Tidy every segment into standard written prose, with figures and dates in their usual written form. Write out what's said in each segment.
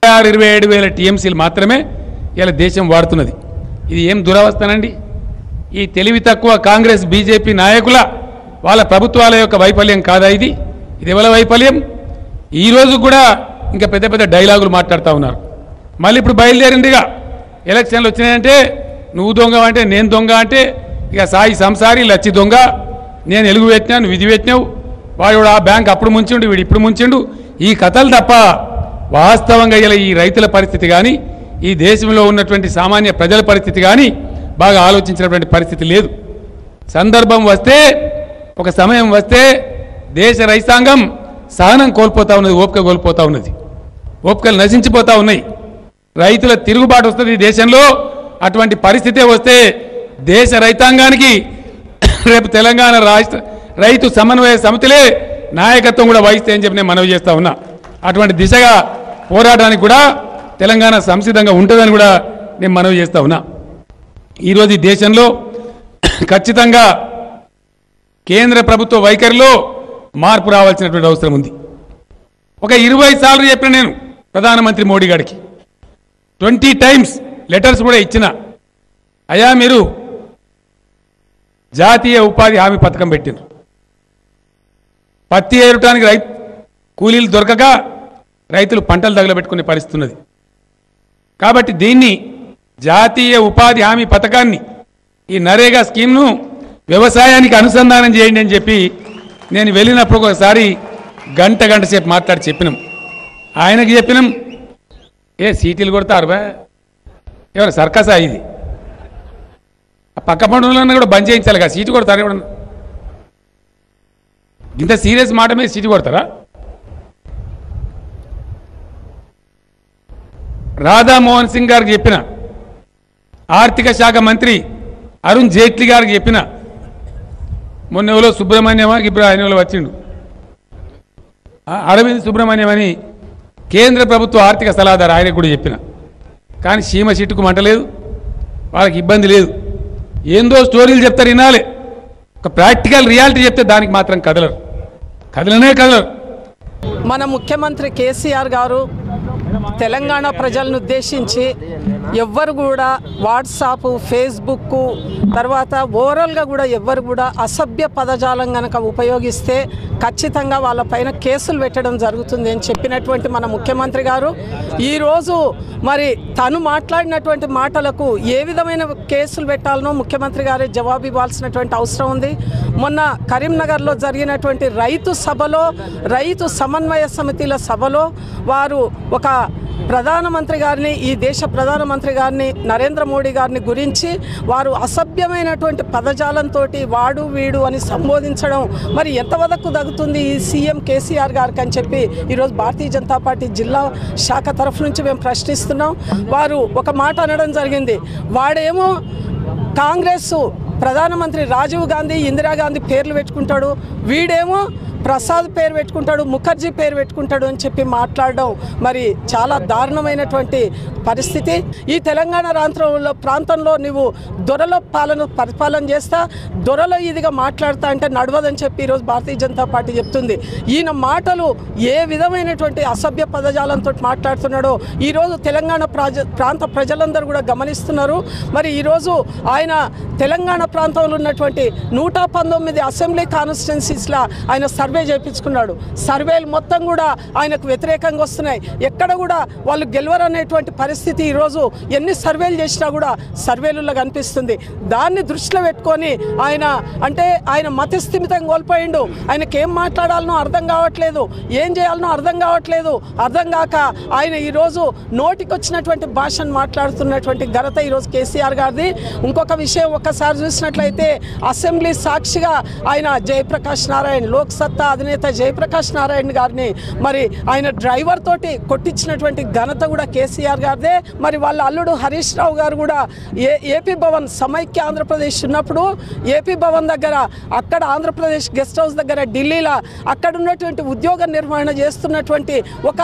27,000 టీఎంసీలు మాత్రమే ఇలా దేశం వాడుతున్నది. ఇది ఏం దురవస్థనండి? ఈ తెలివి తక్కువ కాంగ్రెస్ బీజేపీ నాయకుల వాళ్ళ ప్రభుత్వాల యొక్క వైఫల్యం కాదా ఇది? ఇది ఎవరి వైఫల్యం? ఈరోజు కూడా ఇంకా పెద్ద పెద్ద డైలాగులు మాట్లాడుతూ ఉన్నారు. మళ్ళీ ఇప్పుడు బయలుదేరిందిగా ఎలక్షన్లు వచ్చినాయంటే నువ్వు దొంగ అంటే నేను దొంగ అంటే ఇక సాయి సంసారి లచ్చి దొంగ, నేను ఎలుగు పెట్టినాను విధి పెట్టినావు, వాడు ఆ బ్యాంక్ అప్పుడు ముంచిండు వీడు ఇప్పుడు ముంచిండు, ఈ కథలు తప్ప వాస్తవంగా ఇలా ఈ రైతుల పరిస్థితి కానీ ఈ దేశంలో ఉన్నటువంటి సామాన్య ప్రజల పరిస్థితి కానీ బాగా ఆలోచించినటువంటి పరిస్థితి లేదు. సందర్భం వస్తే ఒక సమయం వస్తే దేశ రైతాంగం సహనం కోల్పోతూ ఉన్నది, ఓపిక కోల్పోతూ ఉన్నది, ఓపికలు నశించిపోతూ ఉన్నాయి. రైతుల తిరుగుబాటు వస్తుంది దేశంలో. అటువంటి పరిస్థితే వస్తే దేశ రైతాంగానికి రేపు తెలంగాణ రాష్ట్ర రైతు సమన్వయ సమితిలే నాయకత్వం కూడా వహిస్తే అని చెప్పి నేను మనవి చేస్తూ ఉన్నా. అటువంటి దిశగా పోరాటానికి కూడా తెలంగాణ సంసిద్ధంగా ఉంటుందని కూడా నేను మనవి చేస్తూ ఉన్నా. ఈరోజు ఈ దేశంలో ఖచ్చితంగా కేంద్ర ప్రభుత్వ వైఖరిలో మార్పు రావాల్సినటువంటి అవసరం ఉంది. ఒక 20 సార్లు చెప్పిన నేను ప్రధానమంత్రి మోడీ గారికి 20 టైమ్స్ లెటర్స్ కూడా ఇచ్చిన, అయ్యా మీరు జాతీయ ఉపాధి హామీ పథకం పెట్టినారు, పత్తి ఏరటానికి కూలీలు దొరకక రైతులు పంటలు తగలబెట్టుకునే పరిస్థితి ఉన్నది. కాబట్టి దీన్ని జాతీయ ఉపాధి హామీ పథకాన్ని ఈ నరేగా స్కీమ్ను వ్యవసాయానికి అనుసంధానం చేయండి అని చెప్పి నేను వెళ్ళినప్పుడు ఒకసారి గంట సేపు మాట్లాడి చెప్పినాం. ఆయనకి చెప్పినాం, ఏ సీటీలు కొడతారు బా, ఎవరు సర్కసా ఇది, పక్క పండుగలన్నా కూడా బంద్ చేయించాలి కదా, సీటు కొడతారు ఎవడన్నా? ఇంత సీరియస్ మాట మీద సీటు కొడతారా? రాధామోహన్ సింగ్ గారికి చెప్పిన, ఆర్థిక శాఖ మంత్రి అరుణ్ జైట్లీ గారికి చెప్పిన, మొన్న ఎవరో సుబ్రహ్మణ్యమా ఇప్పుడు ఆయన ఎవరో వచ్చిండు, అరవింద్ సుబ్రహ్మణ్యం అని కేంద్ర ప్రభుత్వ ఆర్థిక సలహాదారు, ఆయనకు కూడా చెప్పిన. కానీ సీమ సిట్టుకు మంటలేదు, వాళ్ళకి ఇబ్బంది లేదు. ఏందో స్టోరీలు చెప్తారు వినాలి, ఒక ప్రాక్టికల్ రియాలిటీ చెప్తే దానికి మాత్రం కదలరు, కదలనే కదలరు. మన ముఖ్యమంత్రి కేసీఆర్ గారు తెలంగాణ ప్రజలను ఉద్దేశించి ఎవ్వరు కూడా వాట్సాప్ ఫేస్బుక్ తర్వాత ఓవరాల్గా కూడా ఎవ్వరు కూడా అసభ్య పదజాలం కనుక ఉపయోగిస్తే ఖచ్చితంగా వాళ్ళపైన కేసులు పెట్టడం జరుగుతుంది అని చెప్పినటువంటి మన ముఖ్యమంత్రి గారు ఈరోజు మరి తను మాట్లాడినటువంటి మాటలకు ఏ విధమైన కేసులు పెట్టాలనో ముఖ్యమంత్రి గారే జవాబు ఇవ్వాల్సినటువంటి అవసరం ఉంది. మొన్న కరీంనగర్లో జరిగినటువంటి రైతు సభలో, రైతు సమన్వయ సమితిల సభలో వారు ఒక ప్రధానమంత్రి గారిని, ఈ దేశ ప్రధానమంత్రి గారిని నరేంద్ర మోడీ గారిని గురించి వారు అసభ్యమైనటువంటి పదజాలంతో వాడు వీడు అని సంబోధించడం మరి ఎంతవరకు దగుతుంది ఈ సీఎం కేసీఆర్ గారికి అని చెప్పి ఈరోజు భారతీయ జనతా పార్టీ జిల్లా శాఖ తరఫు నుంచి మేము ప్రశ్నిస్తున్నాం. వారు ఒక మాట అనడం జరిగింది, వాడేమో కాంగ్రెస్ ప్రధానమంత్రి రాజీవ్ గాంధీ ఇందిరాగాంధీ పేర్లు పెట్టుకుంటాడు, వీడేమో ప్రసాద్ పేరు పెట్టుకుంటాడు, ముఖర్జీ పేరు పెట్టుకుంటాడు అని చెప్పి మాట్లాడడం మరి చాలా దారుణమైనటువంటి పరిస్థితి. ఈ తెలంగాణ ప్రాంతంలో నువ్వు దొరల పరిపాలన చేస్తా, దొరల ఇదిగా మాట్లాడతా అంటే నడవదని చెప్పి ఈరోజు భారతీయ జనతా పార్టీ చెప్తుంది. ఈయన మాటలు ఏ విధమైనటువంటి అసభ్య పదజాలంతో మాట్లాడుతున్నాడో ఈరోజు తెలంగాణ ప్రాంత ప్రజలందరూ కూడా గమనిస్తున్నారు. మరి ఈరోజు ఆయన తెలంగాణ ప్రాంతంలో ఉన్నటువంటి 119 అసెంబ్లీ కాన్స్టిట్యున్సీస్లో ఆయన సర్వే చేయించుకున్నాడు. సర్వేలు మొత్తం కూడా ఆయనకు వ్యతిరేకంగా వస్తున్నాయి. ఎక్కడ కూడా వాళ్ళు గెలవరు అనేటువంటి పరిస్థితి ఈరోజు ఎన్ని సర్వేలు చేసినా కూడా సర్వేలలో కనిపిస్తుంది. దాన్ని దృష్టిలో పెట్టుకొని ఆయన మతిస్థిమితం కోల్పోయిండు. ఆయనకి ఏం మాట్లాడాలనో అర్థం కావట్లేదు, ఏం చేయాలనో అర్థం కావట్లేదు. అర్థం కాక ఆయన ఈరోజు నోటికి వచ్చినటువంటి భాషను మాట్లాడుతున్నటువంటి ఘనత ఈరోజు కేసీఆర్ గారిది. ఇంకొక విషయం ఒక్కసారి చూసినట్లయితే అసెంబ్లీ సాక్షిగా ఆయన జయప్రకాష్ నారాయణ, లోక్ సత్తా అధినేత జయప్రకాష్ నారాయణ గారిని మరి ఆయన డ్రైవర్ తోటి కొట్టించినటువంటి ఘనత కూడా కేసీఆర్ గారిదే. మరి వాళ్ళ అల్లుడు హరీష్ రావు గారు కూడా ఏపీ భవన్ సమైక్య ఆంధ్రప్రదేశ్ ఉన్నప్పుడు ఏపీ భవన్ దగ్గర అక్కడ ఆంధ్రప్రదేశ్ గెస్ట్ హౌస్ దగ్గర ఢిల్లీలో అక్కడ ఉన్నటువంటి ఉద్యోగ నిర్వహణ చేస్తున్నటువంటి ఒక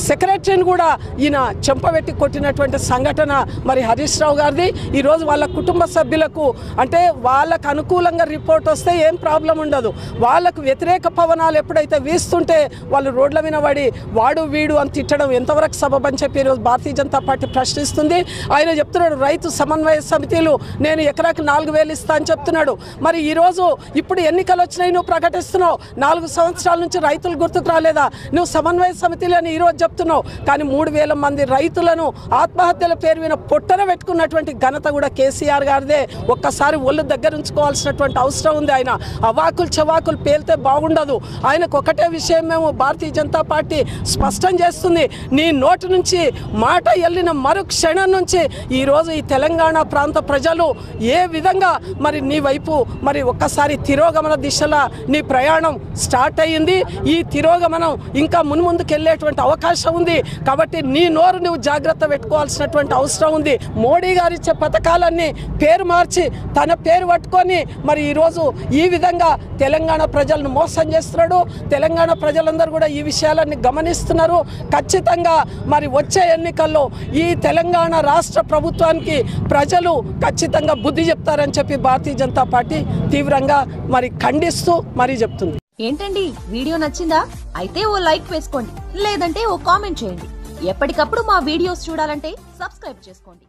సెక్రటరీని కూడా ఈయన చెంపబెట్టి కొట్టినటువంటి సంఘటన మరి హరీష్ రావు గారిది. ఈరోజు వాళ్ళ కుటుంబ సభ్యులకు అంటే వాళ్ళకు అనుకూలంగా రిపోర్ట్ వస్తే ఏం ప్రాబ్లం ఉండదు, వాళ్ళకు వ్యతిరేక పవనాలు ఎప్పుడైతే వీస్తుంటే వాళ్ళు రోడ్ల మీద పడి వాడు వీడు అని తిట్టడం ఎంతవరకు సబబని చెప్పి ఈరోజు భారతీయ జనతా పార్టీ ప్రశ్నిస్తుంది. ఆయన చెప్తున్నాడు రైతు సమన్వయ సమితిలు నేను ఎకరాకి 4,000 ఇస్తా అని చెప్తున్నాడు. మరి ఈరోజు ఇప్పుడు ఎన్నికలు వచ్చినాయి, నువ్వు ప్రకటిస్తున్నావు 4 సంవత్సరాల నుంచి రైతులు గుర్తుకు రాలేదా, నువ్వు సమన్వయ సమితిలు అని ఈరోజు చెప్తున్నావు. కానీ 3,000 మంది రైతులను ఆత్మహత్యల పేరు మీద పొట్టన పెట్టుకున్నటువంటి ఘనత కూడా కేసీఆర్ గారిదే. ఒక్కసారి ఒళ్ళు దగ్గర ఉంచుకోవాల్సినటువంటి అవసరం ఉంది. ఆయన అవాకులు చవాకులు పేలితే బాగుండదు. ఆయనకు ఒకటే విషయం మేము భారతీయ జనతా పార్టీ స్పష్టం చేస్తుంది, నీ నోటి నుంచి మాట వెళ్ళిన మరుక్షణం నుంచి ఈరోజు ఈ తెలంగాణ ప్రాంత ప్రజలు ఏ విధంగా మరి నీ వైపు మరి ఒక్కసారి తిరోగమన దిశలో నీ ప్రయాణం స్టార్ట్ అయ్యింది. ఈ తిరోగమనం ఇంకా మున్ముందుకు వెళ్ళేటువంటి అవకాశం ఉంది. కాబట్టి నీ నోరు నువ్వు జాగ్రత్త పెట్టుకోవాల్సినటువంటి అవసరం ఉంది. మోడీ గారు ఇచ్చే పథకాలన్నీ పేరు మార్చి తన పేరు పట్టుకొని మరి ఈరోజు ఈ విధంగా తెలంగాణ ప్రజలను మోసం చేస్తున్నాడు. తెలంగాణ ప్రజలందరూ కూడా ఈ విషయాలన్నీ గమనిస్తున్నారు. ఖచ్చితంగా మరి వచ్చే ఎన్నికల్లో ఈ తెలంగాణ రాష్ట్ర ప్రభుత్వానికి ప్రజలు ఖచ్చితంగా బుద్ధి చెప్తారని చెప్పి భారతీయ జనతా పార్టీ తీవ్రంగా మరి ఖండిస్తూ మరీ చెప్తుంది. ఏంటండి వీడియో నచ్చిందా? అయితే ఓ లైక్ వేసుకోండి, లేదంటే ఓ కామెంట్ చేయండి. ఎప్పటికప్పుడు మా వీడియోస్ చూడాలంటే సబ్స్క్రైబ్ చేసుకోండి.